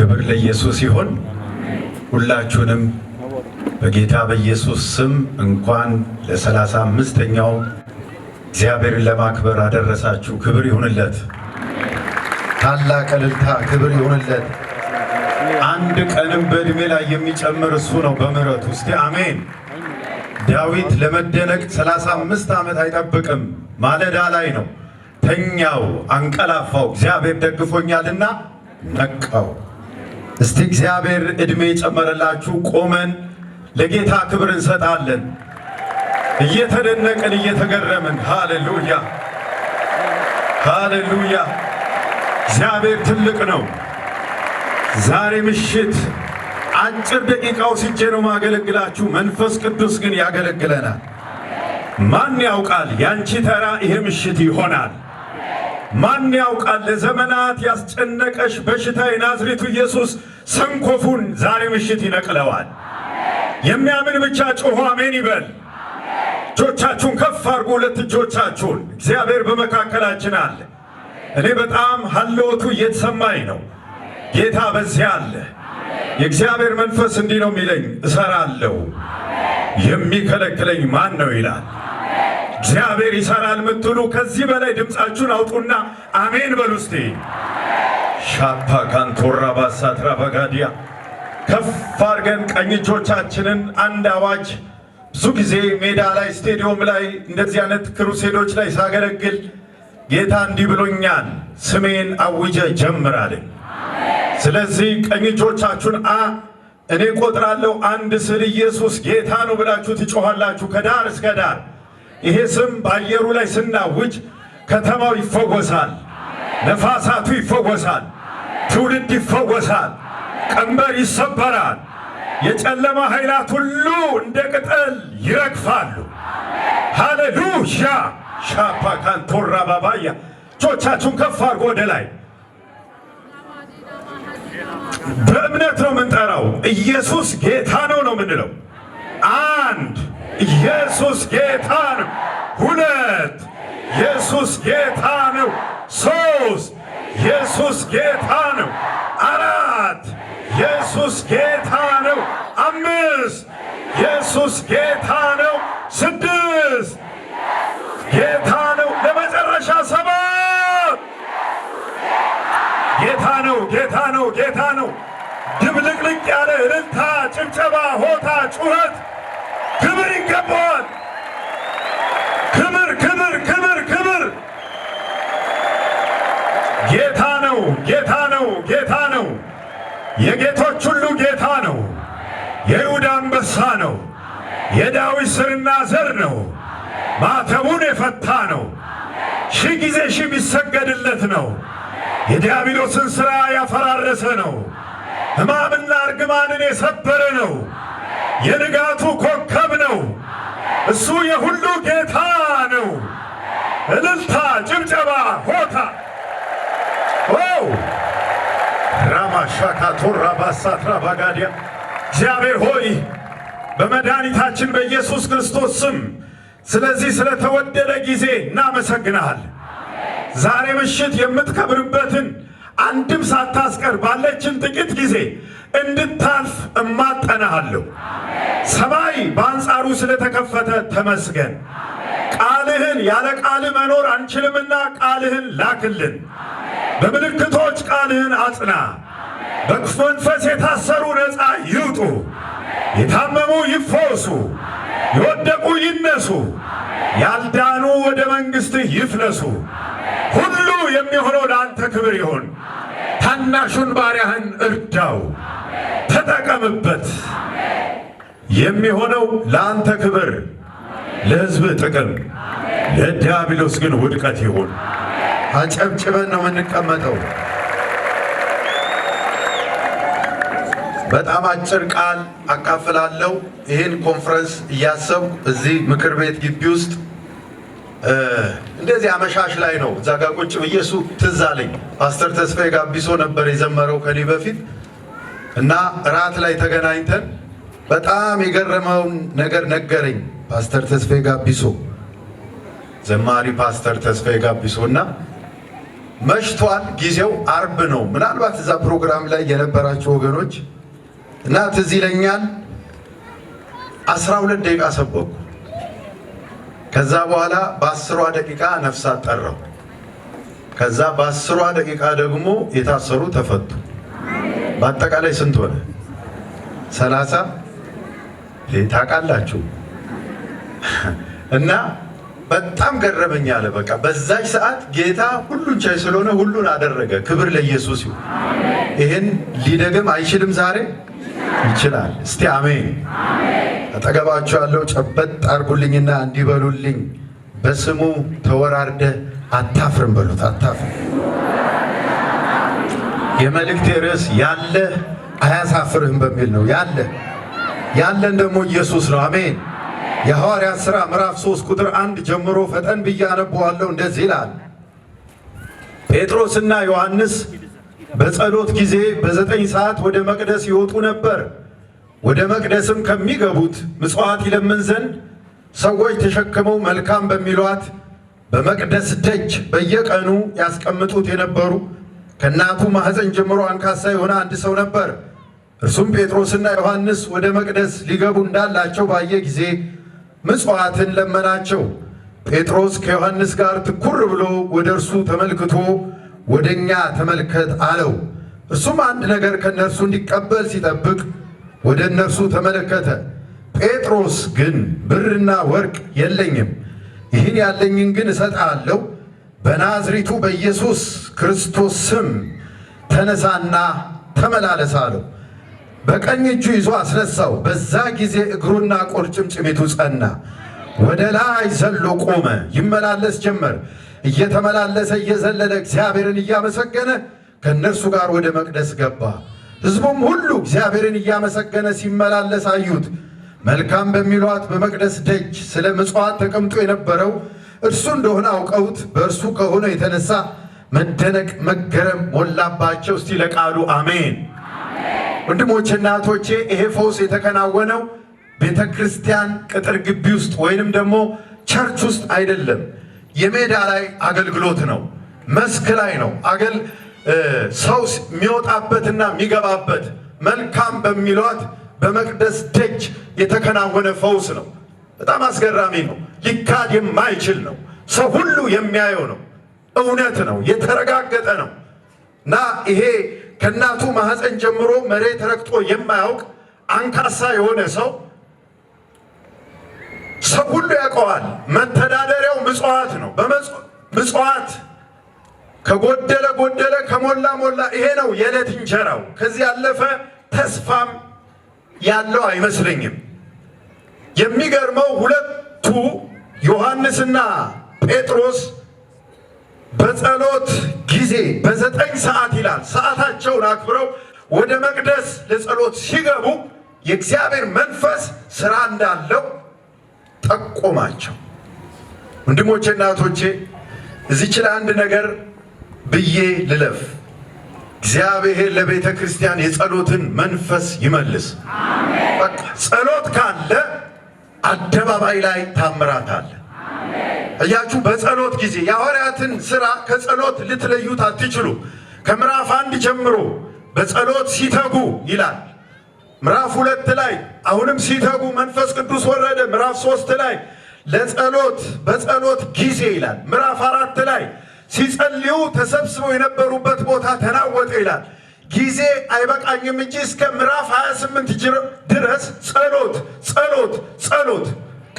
ክብር ለኢየሱስ ይሁን። ሁላችሁንም በጌታ በኢየሱስ ስም እንኳን ለ35ኛው እግዚአብሔርን ለማክበር አደረሳችሁ። ክብር ይሁንለት። ታላቅ እልልታ ክብር ይሁንለት። አንድ ቀንም በእድሜ ላይ የሚጨምር እሱ ነው በምህረቱ። እስቲ አሜን። ዳዊት ለመደነቅ 35 ዓመት አይጠብቅም። ማለዳ ላይ ነው ተኛው፣ አንቀላፋው፣ እግዚአብሔር ደግፎኛልና ነቃው። እስቲ እግዚአብሔር እድሜ ጨመረላችሁ። ቆመን ለጌታ ክብር እንሰጣለን፣ እየተደነቅን እየተገረምን። ሃሌሉያ ሃሌሉያ። እግዚአብሔር ትልቅ ነው። ዛሬ ምሽት አጭር ደቂቃ ወስጄ ነው ማገለግላችሁ። መንፈስ ቅዱስ ግን ያገለግለናል። ማን ያውቃል ያንቺ ተራ ይሄ ምሽት ይሆናል። ማን ያውቃል ለዘመናት ያስጨነቀሽ በሽታ የናዝሬቱ ኢየሱስ ሰንኮፉን ዛሬ ምሽት ይነቅለዋል። የሚያምን ብቻ ጮሆ አሜን ይበል። እጆቻችሁን ከፍ አድርጉ፣ ሁለት እጆቻችሁን። እግዚአብሔር በመካከላችን አለ። እኔ በጣም ሀልዎቱ እየተሰማኝ ነው። ጌታ በዚያ አለ። የእግዚአብሔር መንፈስ እንዲህ ነው የሚለኝ፣ እሰራለሁ የሚከለክለኝ ማን ነው ይላል። እግዚአብሔር ይሰራል ምትሉ ከዚህ በላይ ድምፃችሁን አውጡና አሜን በሉ እስቲ። ሻፓ ካንቶራ ባሳትራ በጋዲያ ከፍ አድርገን ቀኝ እጆቻችንን አንድ አዋጅ። ብዙ ጊዜ ሜዳ ላይ ስቴዲዮም ላይ እንደዚህ አይነት ክሩሴዶች ላይ ሳገለግል ጌታ እንዲህ ብሎኛል፣ ስሜን አውጀ ጀምራለኝ። ስለዚህ ቀኝ እጆቻችሁን እኔ ቆጥራለሁ አንድ ስል ኢየሱስ ጌታ ነው ብላችሁ ትጮኻላችሁ ከዳር እስከ ዳር። ይሄ ስም በአየሩ ላይ ስናውጅ ከተማው ይፈወሳል፣ ነፋሳቱ ይፈወሳል፣ ትውልድ ይፈወሳል፣ ቀንበር ይሰበራል፣ የጨለማ ኃይላት ሁሉ እንደ ቅጠል ይረግፋሉ። ሃሌሉያ ሻፓ ካንቶራ ባባያ። እጆቻችሁን ከፍ አድርጎ ወደ ላይ በእምነት ነው የምንጠራው። ኢየሱስ ጌታ ነው ነው የምንለው። አንድ ኢየሱስ ጌታ ነው። ሁለት ኢየሱስ ጌታ ነው። ሶስት ኢየሱስ ጌታ ነው። አራት ኢየሱስ ጌታ ነው። አምስት ኢየሱስ ጌታ ነው። ስድስት ጌታ ነው። ለመጨረሻ ሰባት ጌታ ነው። ጌታ ነው። ጌታ ነው። ድብልቅልቅ ያለ እልልታ፣ ጭብጨባ፣ ሆታ፣ ጩኸት፣ ክብር ይገባዋል። ክብር ክብር ክብር ክብር። ጌታ ነው። ጌታ ነው። ጌታ ነው። የጌቶች ሁሉ ጌታ ነው። የይሁዳ አንበሳ ነው። የዳዊት ስርና ዘር ነው። ማተቡን የፈታ ነው። ሺህ ጊዜ ሺህ ቢሰገድለት ነው። የዲያብሎስን ሥራ ያፈራረሰ ነው። ሕማምና እርግማንን የሰበረ ነው። የንጋቱ ኮከብ ነው። እሱ የሁሉ ጌታ ነው። እልልታ፣ ጭብጨባ፣ ሆታ ራማሻካቶራ ባሳትራ ባጋዲያ። እግዚአብሔር ሆይ በመድኃኒታችን በኢየሱስ ክርስቶስ ስም ስለዚህ ስለተወደደ ጊዜ እናመሰግናል። ዛሬ ምሽት የምትከብርበትን አንድም ሳታስቀር ባለችን ጥቂት ጊዜ እንድታልፍ እማጠናሃለሁ። ሰማይ በአንጻሩ ስለተከፈተ ተመስገን። ቃልህን ያለ ቃልህ መኖር አንችልምና ቃልህን ላክልን። በምልክቶች ቃልህን አጽና። በክፉ መንፈስ የታሰሩ ነፃ ይውጡ፣ የታመሙ ይፈወሱ፣ የወደቁ ይነሱ፣ ያልዳኑ ወደ መንግሥትህ ይፍለሱ። ሁሉ የሚሆነው ለአንተ ክብር ይሁን። ታናሹን ባሪያህን እርዳው፣ ተጠቀምበት። የሚሆነው ለአንተ ክብር፣ ለሕዝብህ ጥቅም፣ ለዲያብሎስ ግን ውድቀት ይሁን። አጨብጭበን ነው የምንቀመጠው። በጣም አጭር ቃል አካፍላለሁ። ይህን ኮንፈረንስ እያሰብኩ እዚህ ምክር ቤት ግቢ ውስጥ እንደዚህ አመሻሽ ላይ ነው እዛ ጋር ቁጭ ብዬ እሱ ትዝ አለኝ። ፓስተር ተስፋዬ ጋቢሶ ነበር የዘመረው ከኔ በፊት እና እራት ላይ ተገናኝተን በጣም የገረመውን ነገር ነገረኝ። ፓስተር ተስፋዬ ጋቢሶ ዘማሪ ፓስተር ተስፋዬ ጋቢሶና መሽቷል። ጊዜው አርብ ነው። ምናልባት እዛ ፕሮግራም ላይ የነበራችሁ ወገኖች እና ትዝ ይለኛል 12 ደቂቃ ሰበኩ። ከዛ በኋላ በ10ሯ ደቂቃ ነፍሳት ጠራው። ከዛ በ10ሯ ደቂቃ ደግሞ የታሰሩ ተፈቱ። በአጠቃላይ ስንት ሆነ? 30 ታውቃላችሁ። እና በጣም ገረመኝ አለ። በቃ በዛች ሰዓት ጌታ ሁሉን ቻይ ስለሆነ ሁሉን አደረገ። ክብር ለኢየሱስ ይሁን። ይሄን ሊደግም አይችልም? ዛሬ ይችላል። እስቲ አሜን። አጠገባችሁ ያለው ጨበጥ አርጉልኝና እንዲበሉልኝ በስሙ ተወራርደ አታፍርም በሉት። አታፍርም። የመልእክቴ ርዕስ ያለ አያሳፍርህም በሚል ነው። ያለን ደግሞ ኢየሱስ ነው። አሜን። የሐዋርያት ሥራ ምዕራፍ 3 ቁጥር 1 ጀምሮ ፈጠን ብዬ አነበዋለሁ። እንደዚህ ይላል። ጴጥሮስና ዮሐንስ በጸሎት ጊዜ በ9 ሰዓት ወደ መቅደስ ይወጡ ነበር። ወደ መቅደስም ከሚገቡት ምጽዋት ይለምን ዘንድ ሰዎች ተሸክመው መልካም በሚሏት በመቅደስ ደጅ በየቀኑ ያስቀምጡት የነበሩ ከእናቱ ማኅፀን ጀምሮ አንካሳ የሆነ አንድ ሰው ነበር። እርሱም ጴጥሮስና ዮሐንስ ወደ መቅደስ ሊገቡ እንዳላቸው ባየ ጊዜ ምጽዋትን ለመናቸው። ጴጥሮስ ከዮሐንስ ጋር ትኩር ብሎ ወደ እርሱ ተመልክቶ ወደ እኛ ተመልከት አለው። እርሱም አንድ ነገር ከእነርሱ እንዲቀበል ሲጠብቅ ወደ እነርሱ ተመለከተ። ጴጥሮስ ግን ብርና ወርቅ የለኝም፣ ይህን ያለኝን ግን እሰጥሃለሁ። በናዝሬቱ በኢየሱስ ክርስቶስ ስም ተነሳና ተመላለስ አለው። በቀኝ እጁ ይዞ አስነሳው። በዛ ጊዜ እግሩና ቁርጭምጭሚቱ ጸና። ወደ ላይ ዘሎ ቆመ፣ ይመላለስ ጀመር። እየተመላለሰ እየዘለለ እግዚአብሔርን እያመሰገነ ከእነርሱ ጋር ወደ መቅደስ ገባ። ሕዝቡም ሁሉ እግዚአብሔርን እያመሰገነ ሲመላለስ አዩት። መልካም በሚሏት በመቅደስ ደጅ ስለ ምጽዋት ተቀምጦ የነበረው እርሱ እንደሆነ አውቀውት በእርሱ ከሆነ የተነሳ መደነቅ መገረም ሞላባቸው። እስቲ ለቃሉ አሜን። ወንድሞቼና እህቶቼ ይሄ ፈውስ የተከናወነው ቤተ ክርስቲያን ቅጥር ግቢ ውስጥ ወይንም ደግሞ ቸርች ውስጥ አይደለም። የሜዳ ላይ አገልግሎት ነው። መስክ ላይ ነው። ሰው የሚወጣበትና የሚገባበት መልካም በሚሏት በመቅደስ ደጅ የተከናወነ ፈውስ ነው። በጣም አስገራሚ ነው። ሊካድ የማይችል ነው። ሰው ሁሉ የሚያየው ነው። እውነት ነው። የተረጋገጠ ነው እና ይሄ ከእናቱ ማኅፀን ጀምሮ መሬት ረግጦ የማያውቅ አንካሳ የሆነ ሰው ሁሉ ያውቀዋል። መተዳደሪያው ምጽዋት ነው። ምጽዋት ከጎደለ ጎደለ፣ ከሞላ ሞላ። ይሄ ነው የዕለት እንጀራው። ከዚህ ያለፈ ተስፋም ያለው አይመስለኝም። የሚገርመው ሁለቱ ዮሐንስና ጴጥሮስ በጸሎት ጊዜ በ9 ሰዓት ይላል ሰዓታቸውን አክብረው ወደ መቅደስ ለጸሎት ሲገቡ የእግዚአብሔር መንፈስ ሥራ እንዳለው ጠቆማቸው። ወንድሞቼና እህቶቼ እዚች ላይ አንድ ነገር ብዬ ልለፍ። እግዚአብሔር ለቤተ ክርስቲያን የጸሎትን መንፈስ ይመልስ። በቃ ጸሎት ካለ አደባባይ ላይ ታምራት አለ። እያችሁ በጸሎት ጊዜ የሐዋርያትን ሥራ ከጸሎት ልትለዩት አትችሉ። ከምዕራፍ 1 ጀምሮ በጸሎት ሲተጉ ይላል። ምዕራፍ 2 ላይ አሁንም ሲተጉ መንፈስ ቅዱስ ወረደ። ምዕራፍ 3 ላይ በጸሎት ጊዜ ይላል። ምዕራፍ 4 ላይ ሲጸልዩ ተሰብስበው የነበሩበት ቦታ ተናወጠ ይላል። ጊዜ አይበቃኝም እንጂ እስከ ምዕራፍ 28 ድረስ ጸሎት ጸሎት ጸሎት።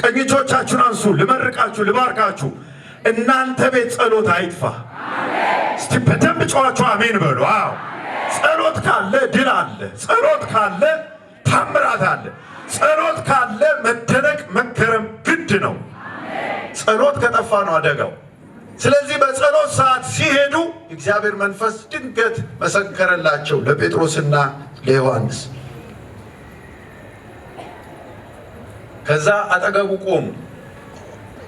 ቀኝ እጆቻችሁን አንሱ። ልመርቃችሁ፣ ልባርካችሁ። እናንተ ቤት ጸሎት አይጥፋ። እስቲ በደንብ ጨዋችሁ አሜን በሉ። አዎ ጸሎት ካለ ድል አለ። ጸሎት ካለ ታምራት አለ። ጸሎት ካለ መደነቅ መገረም ግድ ነው። ጸሎት ከጠፋ ነው አደጋው። ስለዚህ በጸሎት ሰዓት ሲሄዱ እግዚአብሔር መንፈስ ድንገት መሰከረላቸው ለጴጥሮስና ለዮሐንስ። ከዛ አጠገቡ ቆሙ።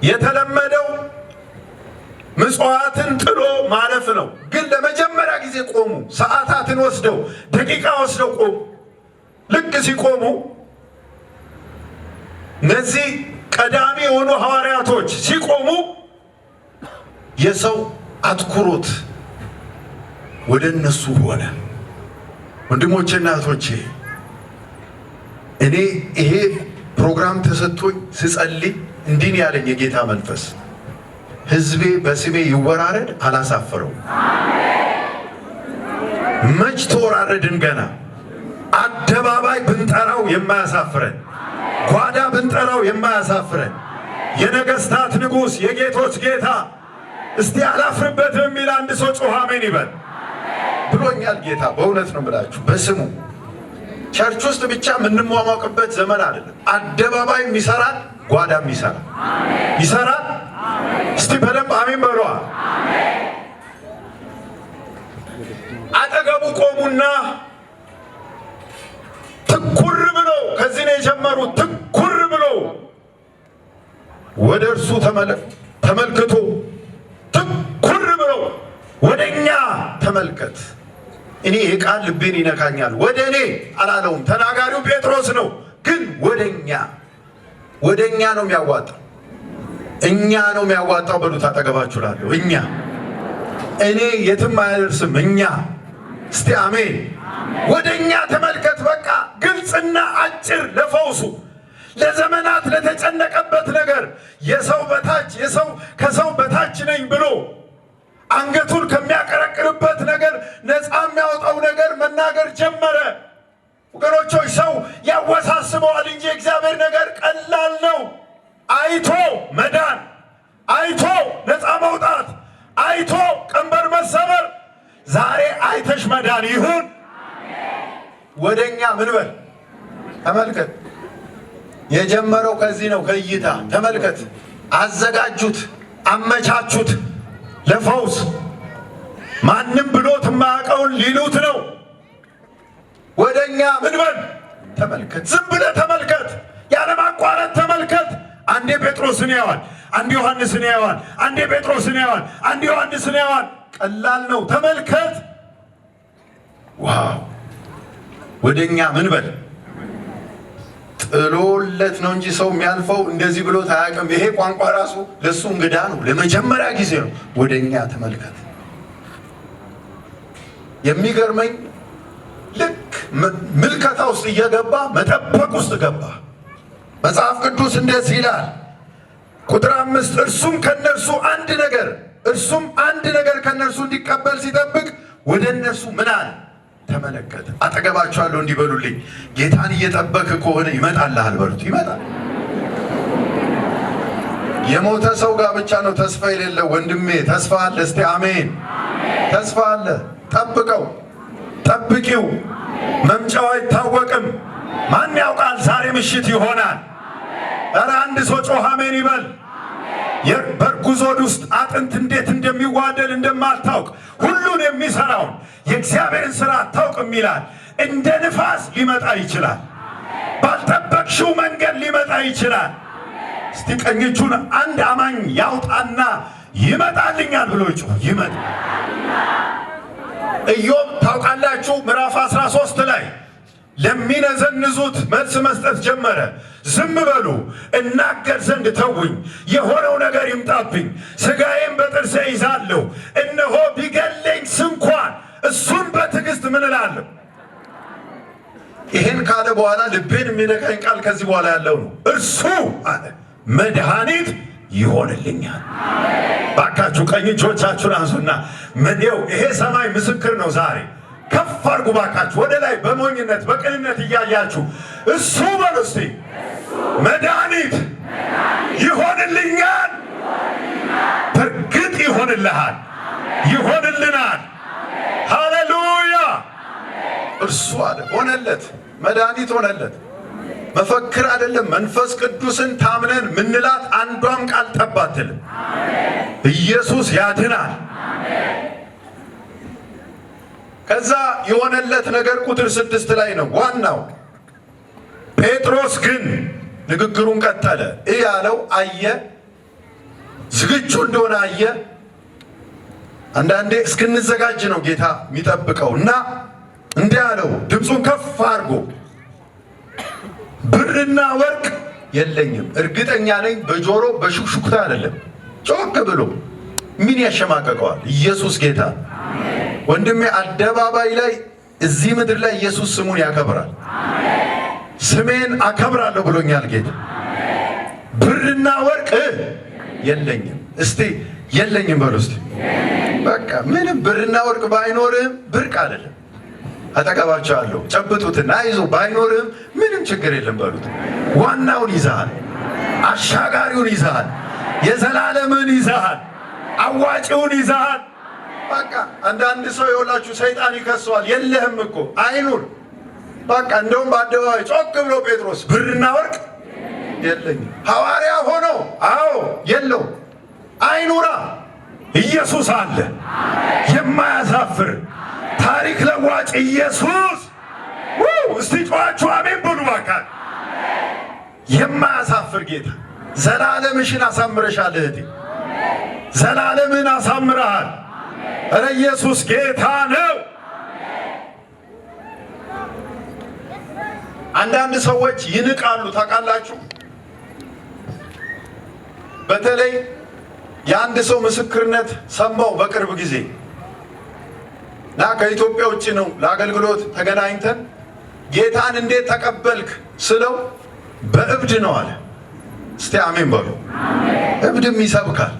የተለመደው ምጽዋትን ጥሎ ማለፍ ነው። ግን ለመጀመሪያ ጊዜ ቆሙ። ሰዓታትን ወስደው ደቂቃ ወስደው ቆሙ። ልክ ሲቆሙ እነዚህ ቀዳሚ የሆኑ ሐዋርያቶች ሲቆሙ የሰው አትኩሮት ወደ እነሱ ሆነ። ወንድሞቼና እህቶቼ እኔ ይሄ ፕሮግራም ተሰጥቶኝ ስጸልይ እንዲህ ያለኝ የጌታ መንፈስ ሕዝቤ በስሜ ይወራረድ አላሳፍረው። መች ተወራረድን? ገና አደባባይ ብንጠራው የማያሳፍረን፣ ጓዳ ብንጠራው የማያሳፍረን የነገስታት ንጉሥ የጌቶች ጌታ እስቲ አላፍርበትም የሚል አንድ ሰው ጮኸ አሜን ይበል ብሎኛል ጌታ። በእውነት ነው የምላችሁ። በስሙ ቸርች ውስጥ ብቻ የምንሟሟቅበት ዘመን አይደለም። አደባባይ ይሰራል፣ ጓዳም ይሰራል። ይሰራል። እስቲ በደንብ አሜን በሏ። አጠገቡ ቆሙና ትኩር ብለው ከዚህ ነው የጀመሩት። ትኩር ብለው ወደ እርሱ ተመልክቶ ትኩር ብለው ወደኛ ተመልከት። እኔ የቃል ልቤን ይነካኛል። ወደ እኔ አላለውም፣ ተናጋሪው ጴጥሮስ ነው። ግን ወደኛ ነው የሚያዋጣው። እኛ ነው የሚያዋጣው በሉት። አጠገባችሁ ላለሁ እኛ፣ እኔ የትም አያደርስም። እኛ እስቲ አሜን። ወደኛ ተመልከት። በቃ ግልጽና አጭር ለፈውሱ ለዘመናት ለተጨነቀበት ነገር የሰው በታች ከሰው በታች ነኝ ብሎ አንገቱን ከሚያቀረቅርበት ነገር ነፃ የሚያወጣው ነገር መናገር ጀመረ። ወገኖች ሰው ያወሳስበዋል እንጂ እግዚአብሔር ነገር ቀላል ነው። አይቶ መዳን፣ አይቶ ነፃ መውጣት፣ አይቶ ቀንበር መሰበር። ዛሬ አይተሽ መዳን ይሁን። ወደኛ ምን በል ተመልከት። የጀመረው ከዚህ ነው፣ ከእይታ ተመልከት። አዘጋጁት፣ አመቻቹት ለፈውስ። ማንም ብሎት የማያውቀውን ሊሉት ነው። ወደኛ ምን በል ተመልከት። ዝም ብለህ ተመልከት፣ ያለማቋረጥ ተመልከት። አንዴ ጴጥሮስን ያዋል፣ አንዴ ዮሐንስን ያዋል፣ አንዴ ጴጥሮስን ያዋል፣ አንዴ ዮሐንስን ያዋል። ቀላል ነው። ተመልከት። ዋው! ወደኛ ምን በል ጥሎለት ነው እንጂ ሰው የሚያልፈው እንደዚህ ብሎ ታያቅም። ይሄ ቋንቋ ራሱ ለሱ እንግዳ ነው። ለመጀመሪያ ጊዜ ነው። ወደኛ ተመልከት። የሚገርመኝ ልክ ምልከታ ውስጥ እየገባ መጠበቅ ውስጥ ገባ። መጽሐፍ ቅዱስ እንደዚህ ይላል ቁጥር 5 እርሱም አንድ ነገር ከነርሱ እንዲቀበል ሲጠብቅ ወደ እነርሱ ምን አለ? ተመለከተ። አጠገባችኋለሁ እንዲበሉልኝ ጌታን እየጠበክ ከሆነ ይመጣልሃል በሉት። ይመጣል። የሞተ ሰው ጋር ብቻ ነው ተስፋ የሌለው ወንድሜ። ተስፋ አለ። እስቲ አሜን። ተስፋ አለ። ጠብቀው፣ ጠብቂው። መምጫው አይታወቅም። ማን ያውቃል? ዛሬ ምሽት ይሆናል። ኧረ አንድ ሰው ጮኸ አሜን ይበል። በእርጉዝ ሆድ ውስጥ አጥንት እንዴት እንደሚዋደድ እንደማታውቅ ሁሉን የሚሰራውን የእግዚአብሔርን ሥራ አታውቅም ይላል። እንደ ንፋስ ሊመጣ ይችላል። ባልጠበቅሽው መንገድ ሊመጣ ይችላል። እስቲ ቀኝ እጁን አንድ አማኝ ያውጣና ይመጣልኛል ብሎ ይጩህ። ይመጣ። ኢዮብ ታውቃላችሁ ምዕራፍ 13 ላይ ለሚነዘንዙት መልስ መስጠት ጀመረ። ዝም በሉ እናገር ዘንድ ተውኝ፣ የሆነው ነገር ይምጣብኝ፣ ሥጋዬን በጥርሴ ይዛለሁ። እነሆ ቢገለኝ ስንኳን እሱን በትዕግሥት ምን እላለሁ። ይሄን ካለ በኋላ ልቤን የሚነካኝ ቃል ከዚህ በኋላ ያለው ነው። እርሱ አለ መድኃኒት ይሆንልኛል። ባካችሁ ቀኝ እጆቻችሁን አንሱና መኔው ይሄ ሰማይ ምስክር ነው። ዛሬ ከፍ አድርጉ ባካችሁ፣ ወደ ላይ በሞኝነት በቅንነት እያያችሁ እሱ በሉ እስቲ መድኃኒት ይሆንልኛል። በእርግጥ ይሆንልሃል፣ ይሆንልናል። ሃሌሉያ! እርሱ አለ ሆነለት፣ መድኃኒት ሆነለት። መፈክር አይደለም። መንፈስ ቅዱስን ታምነን ምንላት አንዷም ቃል ጠብ አትልም። ኢየሱስ ያድናል። ከዛ የሆነለት ነገር ቁጥር 6 ላይ ነው ዋናው። ጴጥሮስ ግን ንግግሩን ቀጠለ። ያለው አየ፣ ዝግጁ እንደሆነ አየ። አንዳንዴ እስክንዘጋጅ ነው ጌታ የሚጠብቀው እና እንዲህ አለው ድምፁን ከፍ አድርጎ ብርና ወርቅ የለኝም፣ እርግጠኛ ነኝ በጆሮ በሹክሹክታ አይደለም፣ ጮክ ብሎ ምን ያሸማቀቀዋል? ኢየሱስ ጌታ ወንድሜ አደባባይ ላይ እዚህ ምድር ላይ ኢየሱስ ስሙን ያከብራል። ስሜን አከብራለሁ ብሎኛል ጌታ። ብርና ወርቅ የለኝም። እስቲ የለኝም በሉ እስቲ። በቃ ምንም ብርና ወርቅ ባይኖርህም ብርቅ አይደለም። አጠገባቸዋለሁ ጨብጡትና አይዞ ባይኖርህም ምንም ችግር የለም በሉት። ዋናውን ይዘሃል፣ አሻጋሪውን ይዘሃል፣ የዘላለምን ይዘሃል፣ አዋጪውን ይዘሃል። በቃ አንዳንድ ሰው የወላችሁ ሰይጣን ይከሰዋል። የለህም እኮ አይኑር። በቃ እንደውም በአደባባይ ጮክ ብሎ ጴጥሮስ ብርና ወርቅ የለኝም ሐዋርያ ሆኖ አዎ የለው አይኑራ። ኢየሱስ አለ የማያሳፍር ታሪክ ለዋጭ ኢየሱስ። እስቲ ጮኻችሁ አሜን በሉ እባክህ። የማያሳፍር ጌታ። ዘላለምሽን አሳምረሻል እህቴ፣ ዘላለምን አሳምረሃል። እረ ኢየሱስ ጌታ ነው። አንዳንድ ሰዎች ይንቃሉ ታውቃላችሁ። በተለይ የአንድ ሰው ምስክርነት ሰማው በቅርብ ጊዜ እና ከኢትዮጵያ ውጭ ነው ለአገልግሎት ተገናኝተን ጌታን እንዴት ተቀበልክ ስለው በእብድ ነው አለ። እስቲ አሜን በሉ። እብድም ይሰብካል።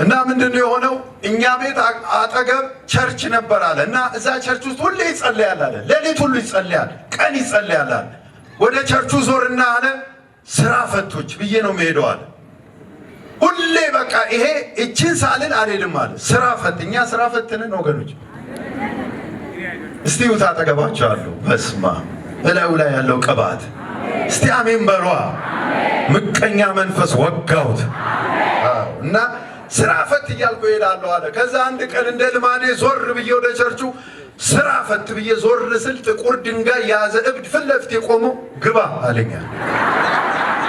እና ምንድነው የሆነው? እኛ ቤት አጠገብ ቸርች ነበር አለ እና እዛ ቸርች ውስጥ ሁሌ ይጸልያል አለ። ሌሊት ሁሉ ይጸልያል፣ ቀን ይጸልያል አለ። ወደ ቸርቹ ዞርና አለ ስራ ፈቶች ብዬ ነው የምሄደው አለ። ሁሌ በቃ ይሄ እችን ሳልን አልሄድም አለ። ስራ ፈት፣ እኛ ስራ ፈትንን ወገኖች። እስቲ ውታ አጠገባቸዋለሁ። በስማ እላዩ ላይ ያለው ቅባት። እስቲ አሜን በሏ። ምቀኛ መንፈስ ወጋውት እና ስራ ፈት እያልኩ እሄዳለሁ አለ። ከዛ አንድ ቀን እንደ ልማዴ ዞር ብዬ ወደ ቸርቹ ስራ ፈት ብዬ ዞር ስል ጥቁር ድንጋይ የያዘ እብድ ፊት ለፊቴ ቆሞ ግባ አለኛ።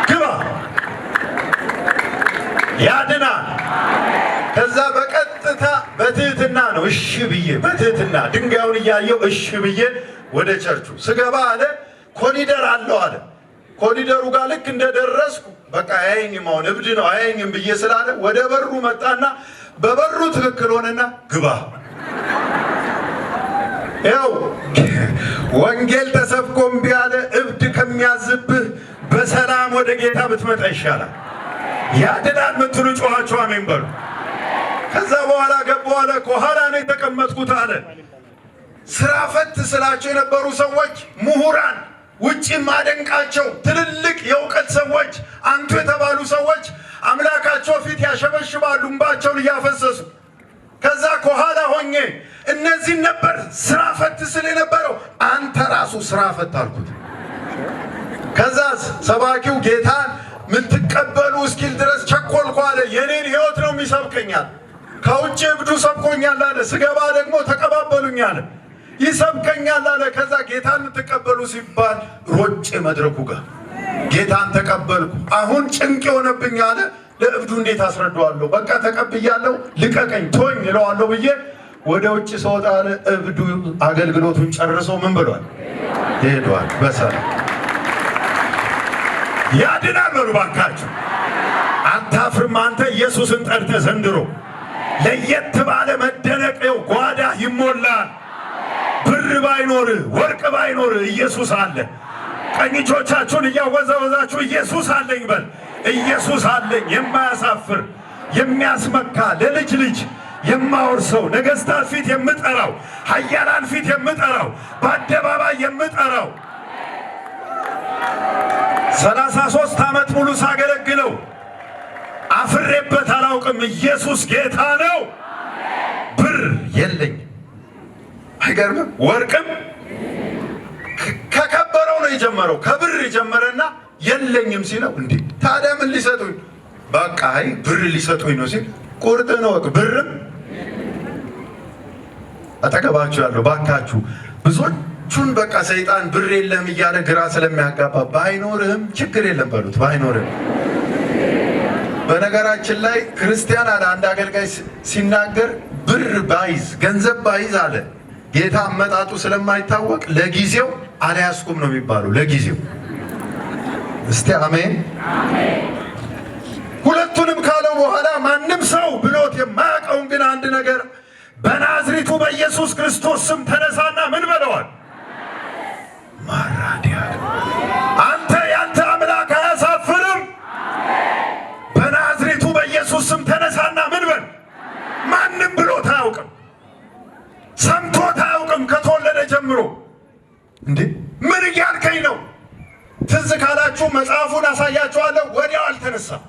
ግባ ያድናል። ከዛ በቀጥታ በትህትና ነው እሺ ብዬ፣ በትህትና ድንጋዩን እያየው እሺ ብዬ ወደ ቸርቹ ስገባ አለ ኮሪደር አለው አለ። ኮሪደሩ ጋር ልክ እንደደረስኩ በቃ አያየኝም፣ አሁን እብድ ነው አያየኝም ብዬ ስላለ ወደ በሩ መጣና በበሩ ትክክል ሆነና ግባ። ያው ወንጌል ተሰብኮ እምቢ አለ። እብድ ከሚያዝብህ በሰላም ወደ ጌታ ብትመጣ ይሻላል። ያድናል ምትሉ ጮኻችሁ አሜን በሉ። ከዛ በኋላ ገባሁ አለ። ከኋላ ነው የተቀመጥኩት አለ። ስራ ፈት ስላቸው የነበሩ ሰዎች ምሁራን፣ ውጪ ማደንቃቸው ትልልቅ የእውቀት ሰዎች፣ አንቱ የተባሉ ሰዎች አምላካቸው ፊት ያሸበሽባሉ እንባቸውን እያፈሰሱ። ከዛ ከኋላ ሆኜ እነዚህን ነበር ስራ ፈት ስል የነበረው። አንተ ራሱ ስራ ፈት አልኩት። ከዛ ሰባኪው ጌታን ምትቀበሉ እስኪል ድረስ ቸኮልኩ አለ። የኔን ህይወት ነው የሚሰብከኛል። ከውጭ እብዱ ሰብኮኛል አለ። ስገባ ደግሞ ተቀባበሉኛል ይሰብከኛል አለ። ከዛ ጌታን የምትቀበሉ ሲባል ሮጬ መድረኩ ጋር ጌታን ተቀበልኩ። አሁን ጭንቅ የሆነብኝ አለ። ለእብዱ እንዴት አስረዳዋለሁ? በቃ ተቀብያለሁ፣ ልቀቀኝ፣ ቶኝ እለዋለሁ ብዬ ወደ ውጭ ስወጣ አለ እብዱ አገልግሎቱን ጨርሶ ምን ብሏል? ሄዷል በሰላም። ያድናል በሉ ባካችሁ። አታፍርም አንተ ኢየሱስን ጠርተህ ዘንድሮ ለየት ባለ መደነቅው ጓዳ ይሞላል። ብር ባይኖርህ ወርቅ ባይኖርህ ኢየሱስ አለ። ቀኝ እጆቻችሁን እያወዛወዛችሁ ኢየሱስ አለኝ በል። ኢየሱስ አለኝ፣ የማያሳፍር የሚያስመካ፣ ለልጅ ልጅ የማወርሰው፣ ነገሥታት ፊት የምጠራው፣ ኃያላን ፊት የምጠራው፣ በአደባባይ የምጠራው 33 ዓመት ሙሉ ሳገለግለው አፍሬበት አላውቅም። ኢየሱስ ጌታ ነው። ብር የለኝ አይገርምም? ወርቅም ከከበረው ነው የጀመረው። ከብር የጀመረና የለኝም ሲለው እንዴ ታዲያ ምን ሊሰጡኝ? በቃ አይ ብር ሊሰጡኝ ነው ሲል ቁርጥ ነው ወቅ ብርም አጠገባችሁ ያለው ባካችሁ ብዙዎቹን በቃ ሰይጣን ብር የለም እያለ ግራ ስለሚያጋባ ባይኖርህም ችግር የለም በሉት። ባይኖርህም በነገራችን ላይ ክርስቲያን አለ አንድ አገልጋይ ሲናገር ብር ባይዝ ገንዘብ ባይዝ አለ ጌታ አመጣጡ ስለማይታወቅ ለጊዜው አልያዝኩም ነው የሚባለው። ለጊዜው እስቲ አሜን። ሁለቱንም ካለው በኋላ ማንም ሰው ብሎት የማያውቀውን ግን አንድ ነገር በናዝሬቱ በኢየሱስ ክርስቶስ ስም ተነሳና ምን በለዋል? ማራዲያ አንተ ያንተ አምላክ አያሳፍርም። በናዝሬቱ በኢየሱስ ስም ተነሳና ምን በል። ማንም ብሎት አያውቅም፣ ሰምቶት አያውቅም ከተወለደ ጀምሮ። እንዴ ምን እያልከኝ ነው? ትዝ ካላችሁ መጽሐፉን አሳያችኋለሁ። ወዲያው አልተነሳም፣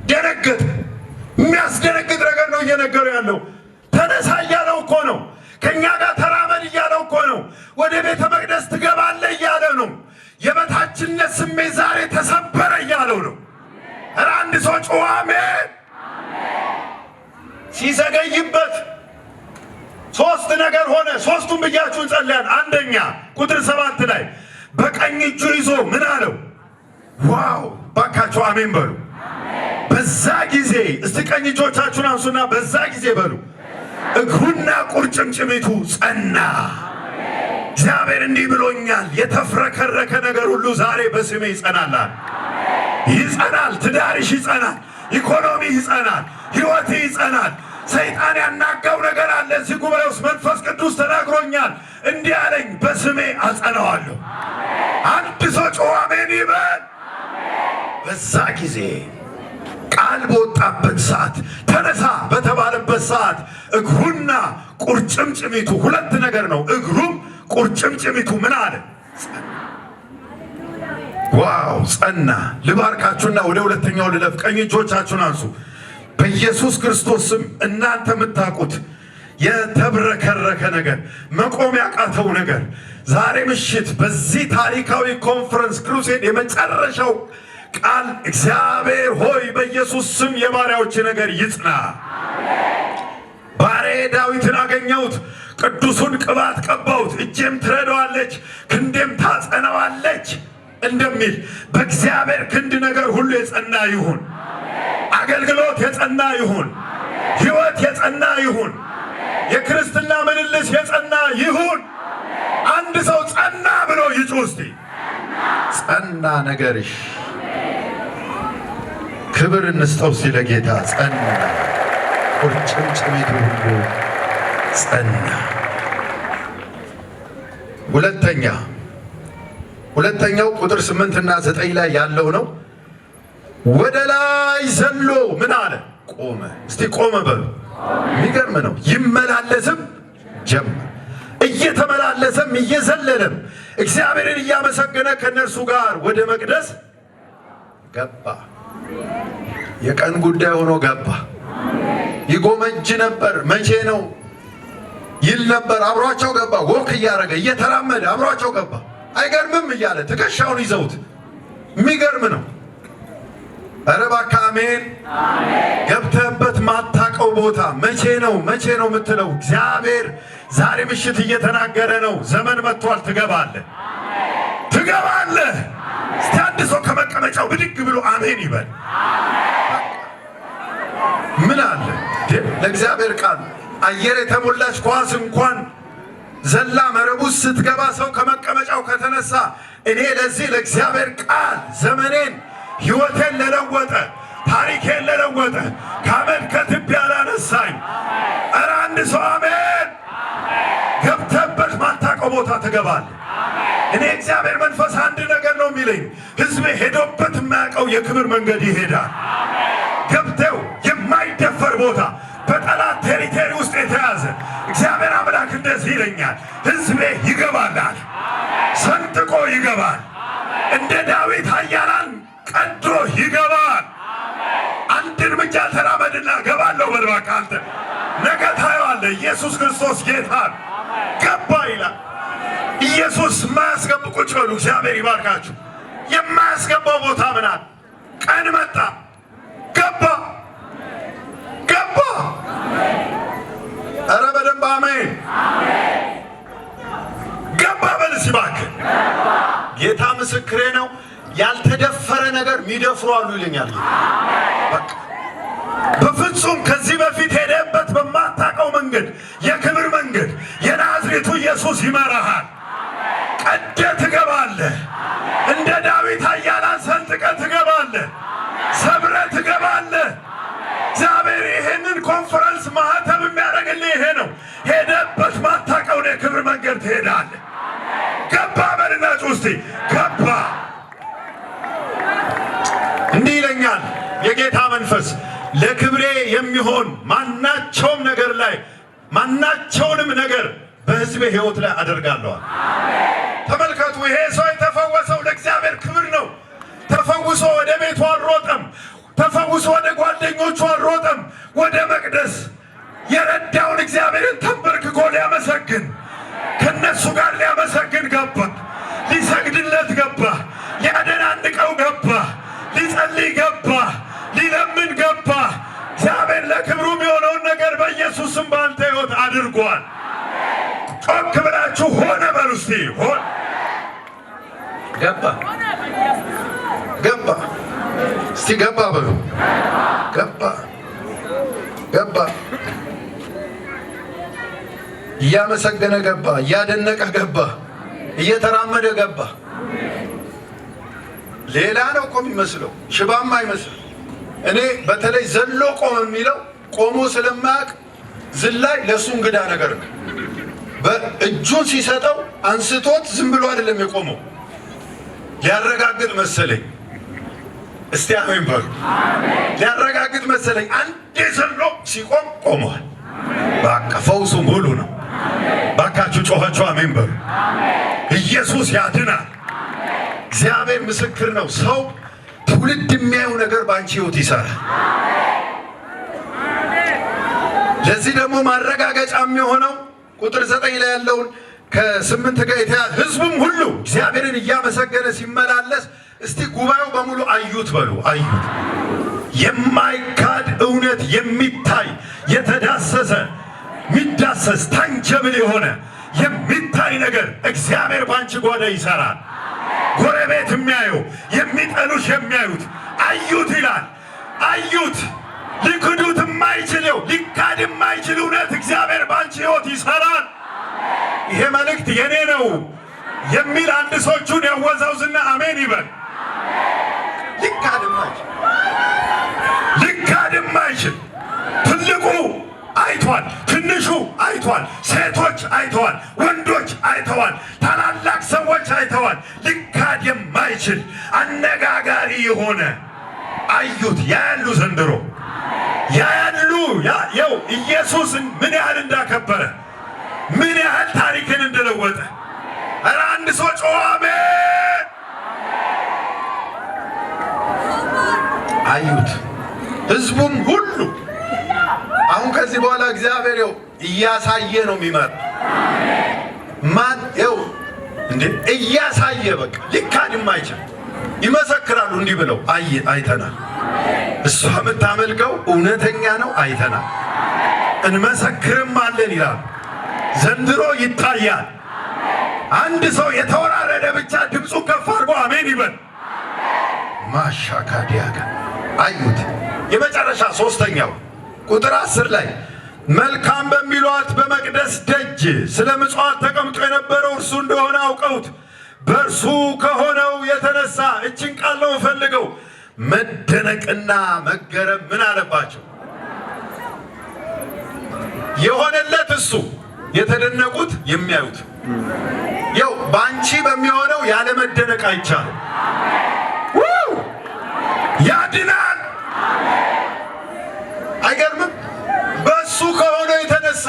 ደነገጠ። የሚያስደነግጥ ነገር ነው እየነገሩ ያለው። ተነሳ እያለው እኮ ነው። ከእኛ ጋር ተራመድ እያለው እኮ ነው። ወደ ቤተ መቅደስ ትገባለህ እያለ ነው። የበታችነት ስሜት ዛሬ ተሰበረ እያለው ነው። ኧረ አንድ ሰው ጮኸ አሜን። ሲዘገይበት ሶስት ነገር ሆነ። ሶስቱም ብያችሁን ጸልያን። አንደኛ ቁጥር 7 ላይ በቀኝ እጁ ይዞ ምን አለው? ዋው ባካችሁ አሜን በሉ። በዛ ጊዜ እስቲ ቀኝ እጆቻችሁን አንሱና በዛ ጊዜ በሉ። እግሩና ቁርጭምጭሚቱ ጸና። እግዚአብሔር እንዲህ ብሎኛል፣ የተፍረከረከ ነገር ሁሉ ዛሬ በስሜ ይጸናል። ይጸናል። ትዳርሽ ይጸናል። ኢኮኖሚ ይጸናል። ሕይወት ይጸናል። ሰይጣን ያናጋው ነገር አለ። እዚህ ጉባኤ ውስጥ መንፈስ ቅዱስ ተናግሮኛል። እንዲህ አለኝ፣ በስሜ አጸናዋለሁ። አንድ ሰው ጮኸ አሜን ይበል። በዛ ጊዜ ቃል በወጣበት ሰዓት፣ ተነሳ በተባለበት ሰዓት እግሩና ቁርጭምጭሚቱ ሁለት ነገር ነው። እግሩም ቁርጭምጭሚቱ ምን አለ? ዋው ጸና። ልባርካችሁና ወደ ሁለተኛው ልለፍ። ቀኝ እጆቻችሁን አንሱ። በኢየሱስ ክርስቶስ ስም እናንተ የምታውቁት የተብረከረከ ነገር፣ መቆም ያቃተው ነገር ዛሬ ምሽት በዚህ ታሪካዊ ኮንፈረንስ ክሩሴድ የመጨረሻው ቃል እግዚአብሔር ሆይ በኢየሱስ ስም የባሪያዎች ነገር ይጽና። ባሪያዬ ዳዊትን አገኘሁት፣ ቅዱሱን ቅባት ቀባሁት፣ እጄም ትረዳዋለች፣ ክንዴም ታጸናዋለች እንደሚል በእግዚአብሔር ክንድ ነገር ሁሉ የጸና ይሁን። አገልግሎት የጸና ይሁን። ሕይወት የጸና ይሁን። የክርስትና ምልልስ የጸና ይሁን። አንድ ሰው ጸና ብሎ ይጩህ እስቲ። ጸና ነገርሽ። ክብር እንስጠው ሲለ ጌታ ጸና። ቁርጭምጭሚቱ ሁሉ ጸና። ሁለተኛው ቁጥር 8 እና 9 ላይ ያለው ነው። ወደ ላይ ዘሎ ምን አለ? ቆመ። እስቲ ቆመ በሉ። የሚገርም ነው። ይመላለስም ጀመር። እየተመላለሰም እየዘለለም እግዚአብሔርን እያመሰገነ ከነርሱ ጋር ወደ መቅደስ ገባ። የቀን ጉዳይ ሆኖ ገባ። ይጎመጅ ነበር። መቼ ነው ይል ነበር። አብሯቸው ገባ። ወክ እያደረገ እየተራመደ አብሯቸው ገባ። አይገርምም እያለ ትከሻውን ይዘውት። የሚገርም ነው። ኧረ እባክህ አሜን። ገብተህበት ማታቀው ቦታ መቼ ነው የምትለው? እግዚአብሔር ዛሬ ምሽት እየተናገረ ነው። ዘመን መጥቷል። ትገባለህ። እስቲ አንድ ሰው ከመቀመጫው ብድግ ብሎ አሜን ይበል። ምን አለ ለእግዚአብሔር ቃል አየር የተሞላች ኳስ እንኳን ዘላ መረቡ ስትገባ ሰው ከመቀመጫው ከተነሳ፣ እኔ ለዚህ ለእግዚአብሔር ቃል ዘመኔን ሕይወቴን ለለወጠ፣ ታሪኬን ለለወጠ፣ ከአመድ ከትቢያ ላነሳኝ፣ ኧረ አንድ ሰው አሜን። ገብተበት ማታውቀው ቦታ ትገባለህ። እኔ እግዚአብሔር መንፈስ አንድ ነገር ነው የሚለኝ፣ ሕዝቤ ሄዶበት የማያውቀው የክብር መንገድ ይሄዳል። ገብተው የማይደፈር ቦታ በጠላት ቴሪቴሪ ውስጥ የተያዘ እግዚአብሔር አምላክ እንደዚህ ይለኛል፣ ሕዝቤ ይገባላል፣ ሰንጥቆ ይገባል። እንደ ዳዊት ኃያላን ቀድሮ ይገባል። አንድ እርምጃ ተራመድና ገባለሁ በል እባክህ አንተ። ነገ ታየዋለህ። ኢየሱስ ክርስቶስ ጌታ ገባ ይላል። ኢየሱስ የማያስገባ ቁጭ በሉ። እግዚአብሔር ይባርካችሁ። የማያስገባው ቦታ ምናል? ቀን መጣ፣ ገባ። ኧረ በደንብ አሜን። ገባ በል እስኪ እባክህ። ጌታ ምስክሬ ነው። ያልተደፈረ ነገር የሚደፍሩ አሉ ይለኛል። በቃ በፍጹም ከዚህ በፊት ሄደበት በማታውቀው መንገድ፣ የክብር መንገድ የናዝሬቱ ኢየሱስ ይመራሃል። ቀደ ትገባለህ። እንደ ዳዊት ኃያላን ሰንጥቀ ትገባለህ። ሰብረ ትገባለህ። እግዚአብሔር ይህንን ኮንፈረንስ ማህተም የሚያደርግልህ ይሄ ነው። ሄደበት ማታውቀውን የክብር መንገድ ትሄዳለህ። ገባ በልና ጩስቲ ገባ። እንዲህ ይለኛል የጌታ መንፈስ፣ ለክብሬ የሚሆን ማናቸውም ነገር ላይ ማናቸውንም ነገር በሕዝቤ ሕይወት ላይ አደርጋለሁ። ተመልከቱ፣ ይሄ ሰው የተፈወሰው ለእግዚአብሔር ክብር ነው። ተፈውሶ ወደ ቤቱ አልሮጠም። ተፈውሶ ወደ ጓደኞቹ አልሮጠም። ወደ መቅደስ የረዳውን እግዚአብሔርን ተንበርክኮ ሊያመሰግን ከነሱ ጋር ሊያመሰግን ገባ። ሊሰግድለት ገባ። ሊያደናንቀው ገባ። ሊጸልይ ገባ። ሊለምን ገባ። እግዚአብሔር ለክብሩ የሚሆነውን ነገር በኢየሱስም በአንተ ሕይወት አድርጓል። ጮክ ብላችሁ ሆነ በሉ እስቲ። ሆነ ገባ ገባ እስቲ ገባ በሉ። ገባ ገባ። እያመሰገነ ገባ። እያደነቀ ገባ። እየተራመደ ገባ። ሌላ ነው እኮ የሚመስለው፣ ሽባም አይመስልም። እኔ በተለይ ዘሎ ቆም የሚለው ቆሞ ስለማያውቅ ዝላይ ለሱ እንግዳ ነገር ነው። በእጁን ሲሰጠው አንስቶት ዝም ብሎ አይደለም የቆመው፣ ሊያረጋግጥ መሰለኝ። እስቲ አሜን በሉ። ሊያረጋግጥ መሰለኝ። አንዴ ዘሎ ሲቆም ቆመዋል። በቃ ፈውሱ ሙሉ ነው። ባካችሁ ጮኻችሁ አሜን በሉ። ኢየሱስ ያድናል። እግዚአብሔር ምስክር ነው። ሰው ትውልድ የሚያየው ነገር በአንቺ ሕይወት ይሰራል። ለዚህ ደግሞ ማረጋገጫ የሚሆነው ቁጥር 9 ላይ ያለውን ከ8 ጋር የተያዘ ሕዝቡም ሁሉ እግዚአብሔርን እያመሰገነ ሲመላለስ፣ እስቲ ጉባኤው በሙሉ አዩት በሉ። አዩት። የማይካድ እውነት የሚታይ የተዳሰሰ የሚዳሰስ ታንጀብል የሆነ የሚታይ ነገር እግዚአብሔር ባንቺ ጓዳ ይሰራል። ጎረቤት የሚያየው የሚጠሉሽ የሚያዩት አዩት ይላል። አዩት። ሊክዱት የማይችለው ሊካድ የማይችል እውነት እግዚአብሔር ባንቺ ሕይወት ይሰራል። ይሄ መልእክት የኔ ነው የሚል አንድ ሰዎቹን ያወዛውዝና አሜን ይበል። ሊካድ የማይችል ትልቁ አይቷል፣ ትንሹ አይቷል፣ ሴቶች አይተዋል፣ ወንዶች አይተዋል፣ ታላላቅ ሰዎች አይተዋል። ሊካድ የማይችል አነጋጋሪ የሆነ አዩት። ያያሉ፣ ዘንድሮ ያያሉ። ያው ኢየሱስን ምን ያህል እንዳከበረ፣ ምን ያህል ታሪክን እንደለወጠ። ኧረ አንድ ሰው ጮኸ አሜን። አዩት ሕዝቡም ሁሉ። አሁን ከዚህ በኋላ እግዚአብሔር ይኸው እያሳየ ነው የሚመጣ። ማን ይኸው እንዴ እያሳየ በቃ ሊካድ የማይችል ይመሰክራሉ። እንዲህ ብለው አይተናል፣ እሷ የምታመልከው እውነተኛ ነው፣ አይተናል፣ እንመሰክርም አለን ይላሉ። ዘንድሮ ይታያል። አንድ ሰው የተወራረደ ብቻ ድምፁን ከፍ አድርጎ አሜን ይበል። ማሻካዲያጋ አዩት። የመጨረሻ ሶስተኛው ቁጥር 10 ላይ መልካም በሚሏት በመቅደስ ደጅ ስለ ምጽዋት ተቀምጦ የነበረው እርሱ እንደሆነ አውቀውት በእርሱ ከሆነው የተነሳ እችን ቃል ነው ፈልገው መደነቅና መገረም ምን አለባቸው? የሆነለት እሱ፣ የተደነቁት የሚያዩት። ያው ባንቺ በሚሆነው ያለ መደነቅ አይቻልም። ያድናል። አይገርምም? በእሱ ከሆነው የተነሳ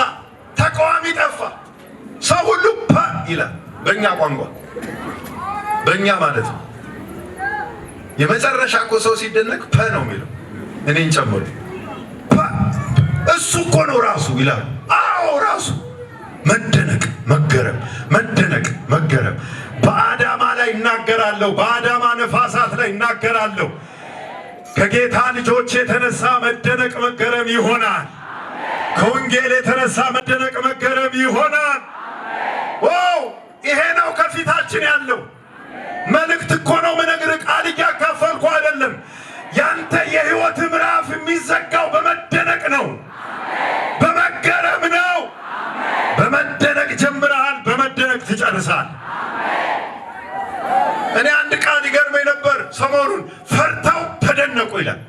ተቃዋሚ ጠፋ። ሰው ሁሉ ፓ ይላል። በእኛ ቋንቋ፣ በእኛ ማለት ነው። የመጨረሻ እኮ ሰው ሲደነቅ ፐ ነው የሚለው፣ እኔን ጨምሮ። እሱ እኮ ነው ራሱ ይላል። አዎ ራሱ። መደነቅ መገረም፣ መደነቅ መገረም። በአዳማ ላይ እናገራለሁ፣ በአዳማ ነፋሳት ላይ እናገራለሁ። ከጌታ ልጆች የተነሳ መደነቅ መገረም ይሆናል። ከወንጌል የተነሳ መደነቅ መገረም ይሆናል። ዋው! ይሄ ነው ከፊታችን ያለው መልእክት እኮ ነው የምነግርህ። ቃል እያካፈልኩ አይደለም። ያንተ የህይወት ምዕራፍ የሚዘጋው በመደነቅ ነው፣ በመገረም ነው። በመደነቅ ጀምረሃል፣ በመደነቅ ትጨርሳል። እኔ አንድ ቃል ይገርመኝ ነበር ሰሞኑን። ፈርተው ተደነቁ ይላል።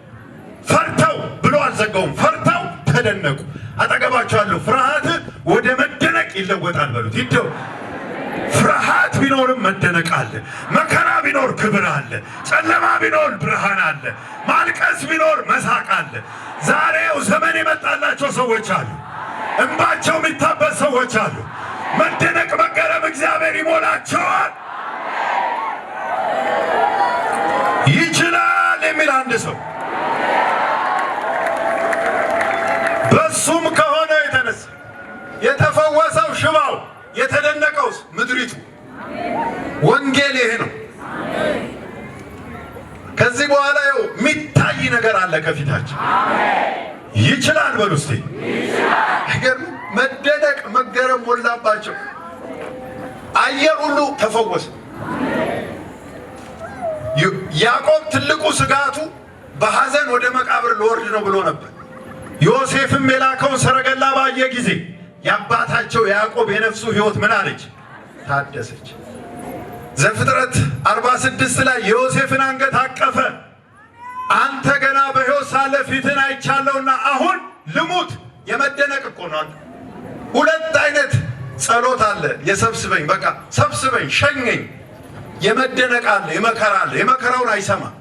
ፈርተው ብሎ አልዘጋውም። ፈርተው ተደነቁ። አጠገባ አጠገባችኋለሁ ፍርሃት ወደ መደነቅ ይለወጣል በሉት። ይደው ፍርሃት ቢኖርም መደነቅ አለ። መከራ ቢኖር ክብር አለ። ጨለማ ቢኖር ብርሃን አለ። ማልቀስ ቢኖር መሳቅ አለ። ዛሬው ዘመን የመጣላቸው ሰዎች አሉ። እንባቸው የሚታበስ ሰዎች አሉ። መደነቅ መገረም እግዚአብሔር ይሞላቸዋል። ይችላል የሚል አንድ ሰው በሱም ከሆነ የተነሳ የተፈወሰው ሽባው የተደነቀውስ ምድሪቱ። ወንጌል ይሄ ነው። ከዚህ በኋላ ይኸው የሚታይ ነገር አለ ከፊታችን። ይችላል በሉ እስቲ። መደነቅ መገረም ሞላባቸው። አየር ሁሉ ተፈወሰ። ያዕቆብ ትልቁ ስጋቱ በሐዘን ወደ መቃብር ልወርድ ነው ብሎ ነበር። ዮሴፍም የላከውን ሰረገላ ባየ ጊዜ የአባታቸው ያዕቆብ የነፍሱ ሕይወት ምን አለች? ታደሰች። ዘፍጥረት 46 ላይ የዮሴፍን አንገት አቀፈ። አንተ ገና በሕይወት ሳለ ፊትን አይቻለሁና አሁን ልሙት። የመደነቅ እኮ ነው። ሁለት አይነት ጸሎት አለ። የሰብስበኝ በቃ ሰብስበኝ ሸኘኝ። የመደነቅ አለ፣ የመከራ አለ። የመከራውን አይሰማም።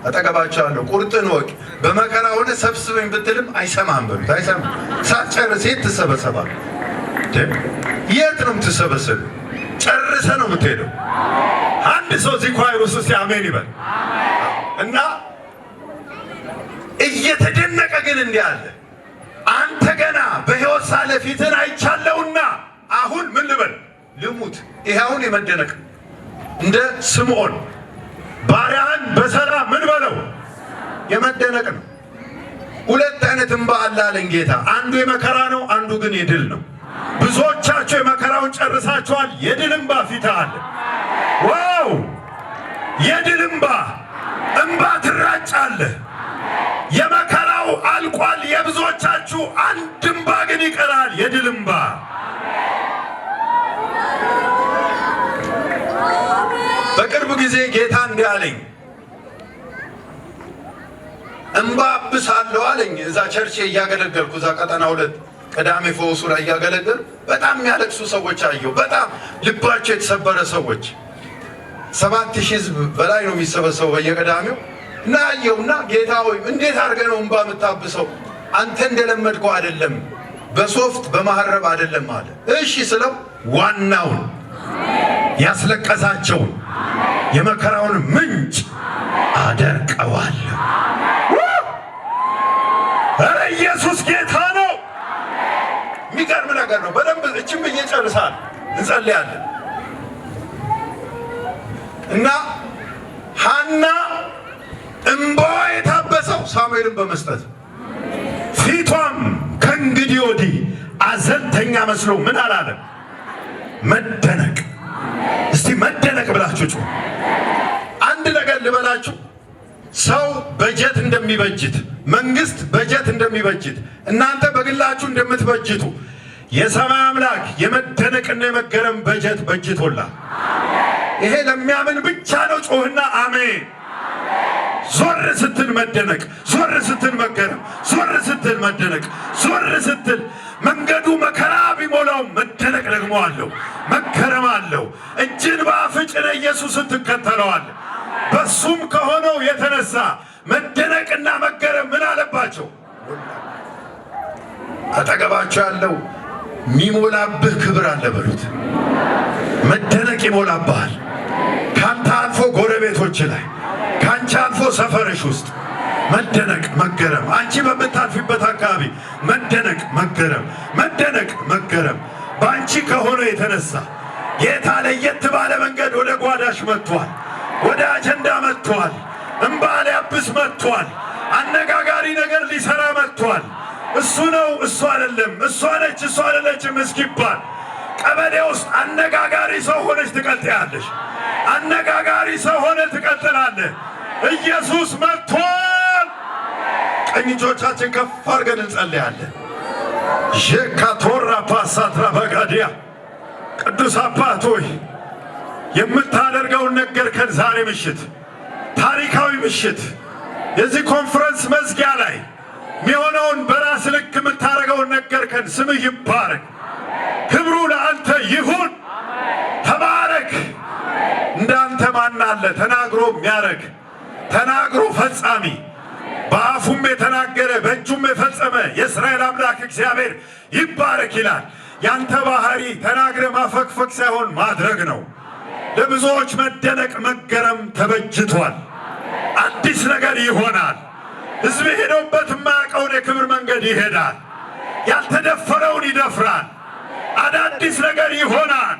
አጠገባቸዋለሁ ቁርጥን ወቅ በመከራ ሆነ ሰብስበኝ ብትልም አይሰማም በሉት። አይሰማም። ሳትጨርስ የት ትሰበሰባለህ? የት ነው የምትሰበሰብ? ጨርሰ ነው የምትሄደው። አንድ ሰው እዚህ ኳይር ውስጥ አሜን ይበል እና እየተደነቀ ግን እንዲህ አለ። አንተ ገና በሕይወት ሳለ ፊትን አይቻለሁና አሁን ምን ልበል? ልሙት። ይሄ አሁን የመደነቅ እንደ ስምዖን ባሪያህን በሰላም ምን በለው? የመደነቅ ነው። ሁለት አይነት እንባ አለ አለኝ ጌታ። አንዱ የመከራ ነው፣ አንዱ ግን የድል ነው። ብዙዎቻችሁ የመከራውን ጨርሳችኋል። የድል እንባ ፊት አለ። ዋው! የድል እንባ ትራጫለህ። የመከራው አልቋል። የብዙዎቻችሁ አንድ እንባ ግን ይቀራል። የድል እንባ። በቅርብ ጊዜ ጌታ እንዲህ አለኝ፣ እንባ አብሳለሁ አለኝ። እዛ ቸርቼ እያገለገልኩ እዛ ቀጠና 2 ቅዳሜ ፈውሱ ላይ እያገለገል በጣም የሚያለቅሱ ሰዎች አየሁ። በጣም ልባቸው የተሰበረ ሰዎች 7000 ሕዝብ በላይ ነው የሚሰበሰበው በየቅዳሜው እና አየሁና ጌታ ሆይ እንዴት አድርገህ ነው እንባ የምታብሰው? አንተ እንደለመድከው አይደለም፣ በሶፍት በማህረብ አይደለም አለ። እሺ ስለው ዋናውን ያስለቀሳቸውን የመከራውን ምንጭ አደርቀዋለሁ። ኧረ ኢየሱስ ጌታ ነው። የሚገርም ነገር ነው። በደንብ እችም ብዬ ጨርሳል። እንጸልያለን እና ሐና እንባዋ የታበሰው ሳሙኤልን በመስጠት ፊቷም ከእንግዲህ ወዲህ አዘንተኛ መስሎ ምን አላለም? መደነቅ። እስቲ መደነቅ ብላችሁ ጩ። አንድ ነገር ልበላችሁ። ሰው በጀት እንደሚበጅት፣ መንግስት በጀት እንደሚበጅት፣ እናንተ በግላችሁ እንደምትበጅቱ የሰማይ አምላክ የመደነቅና የመገረም በጀት በጅቶላል። ይሄ ለሚያምን ብቻ ነው። ጮህና አሜን። ዞር ስትል መደነቅ፣ ዞር ስትል መገረም፣ ዞር ስትል መደነቅ፣ ዞር ስትል መንገዱ መከራ ቢሞላው መደነቅ ደግሞ አለው፣ መገረም አለው። እጅን በአፍህ ጭነህ ኢየሱስን ትከተለዋለህ። በሱም ከሆነው የተነሳ መደነቅና መገረም ምን አለባቸው? አጠገባቸው ያለው ሚሞላብህ ክብር አለ በሉት። መደነቅ ይሞላብሃል። ካንተ አልፎ ጎረቤቶች ላይ፣ ካንቺ አልፎ ሰፈርሽ ውስጥ መደነቅ መገረም። አንቺ በምታልፊበት አካባቢ መደነቅ መገረም፣ መደነቅ መገረም። በአንቺ ከሆነ የተነሳ ጌታ ለየት ባለ መንገድ ወደ ጓዳሽ መጥቷል። ወደ አጀንዳ መጥቷል። እንባ ሊያብስ መጥቷል። አነጋጋሪ ነገር ሊሰራ መጥቷል። እሱ ነው እሱ አይደለም፣ እሷ ነች እሱ አይደለችም እስኪባል ቀበሌ ውስጥ አነጋጋሪ ሰው ሆነች ትቀጥያለሽ። አነጋጋሪ ሰው ሆነ ትቀጥላለህ። ኢየሱስ መጥቷል። ቀኝ እጆቻችን ከፍ አድርገን እንጸልያለን። ሼካቶራ ፓሳትራ በጋዲያ ቅዱስ አባት ሆይ የምታደርገውን ነገርከን። ዛሬ ምሽት ታሪካዊ ምሽት የዚህ ኮንፈረንስ መዝጊያ ላይ ሚሆነውን በራስ ልክ የምታረገውን ነገርከን። ስምህ ይባረክ። ክብሩ ለአንተ ይሁን። ተባረክ። እንዳንተ ማን አለ? ተናግሮ የሚያረግ ተናግሮ ፈጻሚ፣ በአፉም የተናገረ በእጁም የፈጸመ የእስራኤል አምላክ እግዚአብሔር ይባረክ ይላል። ያንተ ባህሪ ተናግረ ማፈግፈግ ሳይሆን ማድረግ ነው። ለብዙዎች መደነቅ መገረም ተበጅቷል። አዲስ ነገር ይሆናል። ሕዝብ ሄዶበት የማያውቀውን የክብር መንገድ ይሄዳል። ያልተደፈረውን ይደፍራል። አዳዲስ ነገር ይሆናል።